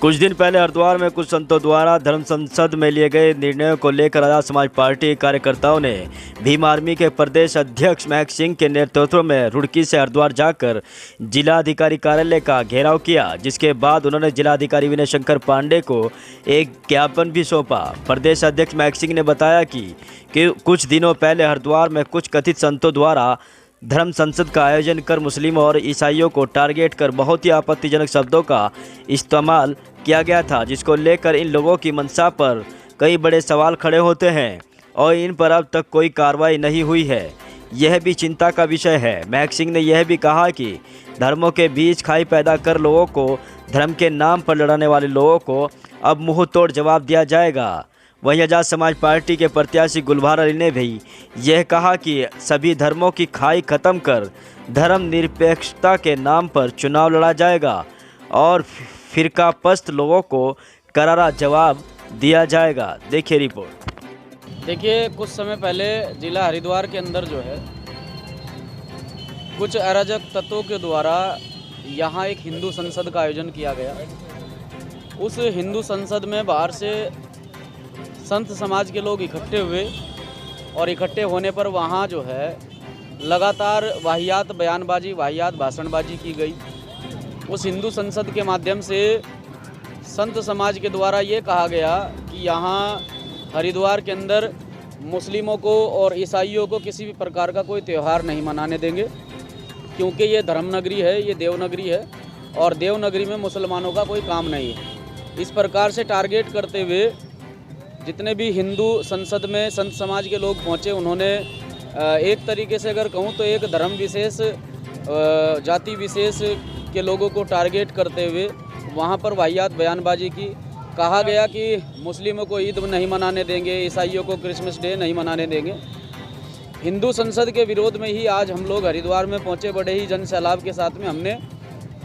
कुछ दिन पहले हरिद्वार में कुछ संतों द्वारा धर्म संसद में लिए गए निर्णयों को लेकर आजाद समाज पार्टी कार्यकर्ताओं ने भीम आर्मी के प्रदेश अध्यक्ष महक सिंह के नेतृत्व में रुड़की से हरिद्वार जाकर जिलाधिकारी कार्यालय का घेराव किया, जिसके बाद उन्होंने जिलाधिकारी विनय शंकर पांडे को एक ज्ञापन भी सौंपा। प्रदेश अध्यक्ष महक सिंह ने बताया कि कुछ दिनों पहले हरिद्वार में कुछ कथित संतों द्वारा धर्म संसद का आयोजन कर मुस्लिम और ईसाइयों को टारगेट कर बहुत ही आपत्तिजनक शब्दों का इस्तेमाल किया गया था, जिसको लेकर इन लोगों की मंशा पर कई बड़े सवाल खड़े होते हैं और इन पर अब तक कोई कार्रवाई नहीं हुई है। यह भी चिंता का विषय है। महक सिंह ने यह भी कहा कि धर्मों के बीच खाई पैदा कर लोगों को धर्म के नाम पर लड़ाने वाले लोगों को अब मुंह तोड़ जवाब दिया जाएगा। वहीं आजाद समाज पार्टी के प्रत्याशी गुलबार अली ने भी यह कहा कि सभी धर्मों की खाई खत्म कर धर्म निरपेक्षता के नाम पर चुनाव लड़ा जाएगा और फिरकापस्त लोगों को करारा जवाब दिया जाएगा। देखिए रिपोर्ट। देखिए, कुछ समय पहले जिला हरिद्वार के अंदर जो है कुछ अराजक तत्वों के द्वारा यहाँ एक हिंदू संसद का आयोजन किया गया। उस हिंदू संसद में बाहर से संत समाज के लोग इकट्ठे हुए और इकट्ठे होने पर वहाँ जो है लगातार वाहियात बयानबाजी, वाहियात भाषणबाजी की गई। उस हिंदू संसद के माध्यम से संत समाज के द्वारा ये कहा गया कि यहाँ हरिद्वार के अंदर मुस्लिमों को और ईसाइयों को किसी भी प्रकार का कोई त्यौहार नहीं मनाने देंगे, क्योंकि ये धर्मनगरी है, ये देवनगरी है और देवनगरी में मुसलमानों का कोई काम नहीं है। इस प्रकार से टारगेट करते हुए जितने भी हिंदू संसद में संत समाज के लोग पहुँचे, उन्होंने एक तरीके से अगर कहूँ तो एक धर्म विशेष, जाति विशेष के लोगों को टारगेट करते हुए वहाँ पर वाहियात बयानबाजी की। कहा गया कि मुस्लिमों को ईद नहीं मनाने देंगे, ईसाइयों को क्रिसमस डे नहीं मनाने देंगे। हिंदू संसद के विरोध में ही आज हम लोग हरिद्वार में पहुँचे। बड़े ही जन सैलाब के साथ में हमने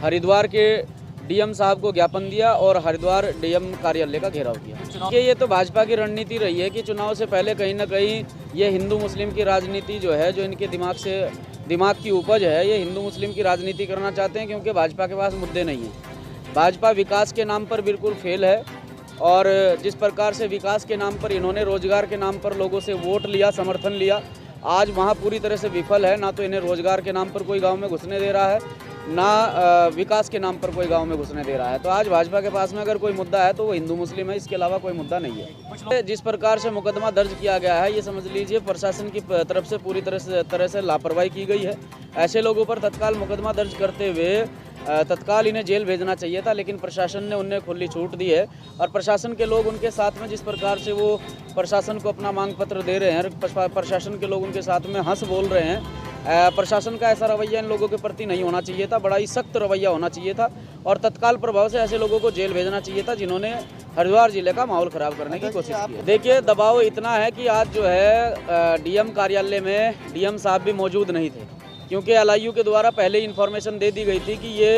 हरिद्वार के डीएम साहब को ज्ञापन दिया और हरिद्वार डीएम कार्यालय का घेराव किया। ये तो भाजपा की रणनीति रही है कि चुनाव से पहले कहीं ना कहीं ये हिंदू मुस्लिम की राजनीति जो है, जो इनके दिमाग की उपज है, ये हिंदू मुस्लिम की राजनीति करना चाहते हैं, क्योंकि भाजपा के पास मुद्दे नहीं हैं। भाजपा विकास के नाम पर बिल्कुल फेल है और जिस प्रकार से विकास के नाम पर इन्होंने रोजगार के नाम पर लोगों से वोट लिया, समर्थन लिया, आज वहाँ पूरी तरह से विफल है। ना तो इन्हें रोजगार के नाम पर कोई गांव में घुसने दे रहा है, ना विकास के नाम पर कोई गांव में घुसने दे रहा है। तो आज भाजपा के पास में अगर कोई मुद्दा है तो वो हिंदू मुस्लिम है, इसके अलावा कोई मुद्दा नहीं है। जिस प्रकार से मुकदमा दर्ज किया गया है, ये समझ लीजिए प्रशासन की तरफ से पूरी तरह से लापरवाही की गई है। ऐसे लोगों पर तत्काल मुकदमा दर्ज करते हुए तत्काल इन्हें जेल भेजना चाहिए था, लेकिन प्रशासन ने उन्हें खुली छूट दी है और प्रशासन के लोग उनके साथ में जिस प्रकार से वो प्रशासन को अपना मांग पत्र दे रहे हैं, प्रशासन के लोग उनके साथ में हंस बोल रहे हैं। प्रशासन का ऐसा रवैया इन लोगों के प्रति नहीं होना चाहिए था, बड़ा ही सख्त रवैया होना चाहिए था और तत्काल प्रभाव से ऐसे लोगों को जेल भेजना चाहिए था जिन्होंने हरिद्वार जिले का माहौल खराब करने की कोशिश की है। देखिए, दबाव इतना है कि आज जो है डीएम कार्यालय में डीएम साहब भी मौजूद नहीं थे, क्योंकि एलआईयू के द्वारा पहले ही इन्फॉर्मेशन दे दी गई थी कि ये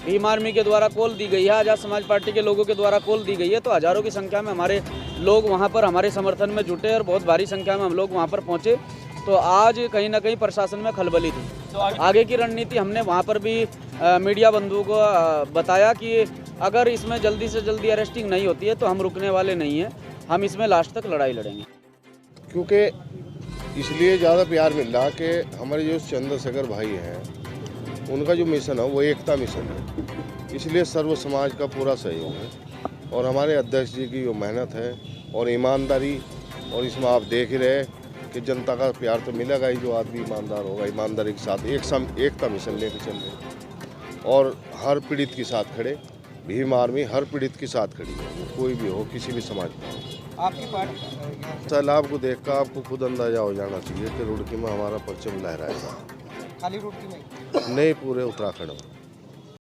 भीम आर्मी के द्वारा कॉल दी गई है, आजाद समाज पार्टी के लोगों के द्वारा कॉल दी गई है। तो हज़ारों की संख्या में हमारे लोग वहाँ पर हमारे समर्थन में जुटे और बहुत भारी संख्या में हम लोग वहाँ पर पहुँचे। तो आज कहीं ना कहीं प्रशासन में खलबली थी। तो आगे की रणनीति हमने वहाँ पर भी मीडिया बंधुओं को बताया कि अगर इसमें जल्दी से जल्दी अरेस्टिंग नहीं होती है तो हम रुकने वाले नहीं हैं, हम इसमें लास्ट तक लड़ाई लड़ेंगे। क्योंकि इसलिए ज़्यादा प्यार मिल रहा कि हमारे जो चंद्रशेखर भाई हैं, उनका जो मिशन है वो एकता मिशन है, इसलिए सर्व समाज का पूरा सहयोग है और हमारे अध्यक्ष जी की जो मेहनत है और ईमानदारी, और इसमें आप देख ही रहे कि जनता का प्यार तो मिलेगा ही। जो आदमी ईमानदार होगा, ईमानदारी के साथ एकता मिशन लेकर चल रहे और हर पीड़ित के साथ खड़े। भीम आर्मी हर पीड़ित के साथ खड़ी है, कोई भी हो, किसी भी समाज का हो। आपकी पार्टी सैलाब को देखकर आपको खुद अंदाजा हो जाना चाहिए कि रुड़की में हमारा परचम लहराएगा। खाली रुड़की में नहीं, पूरे उत्तराखंड में।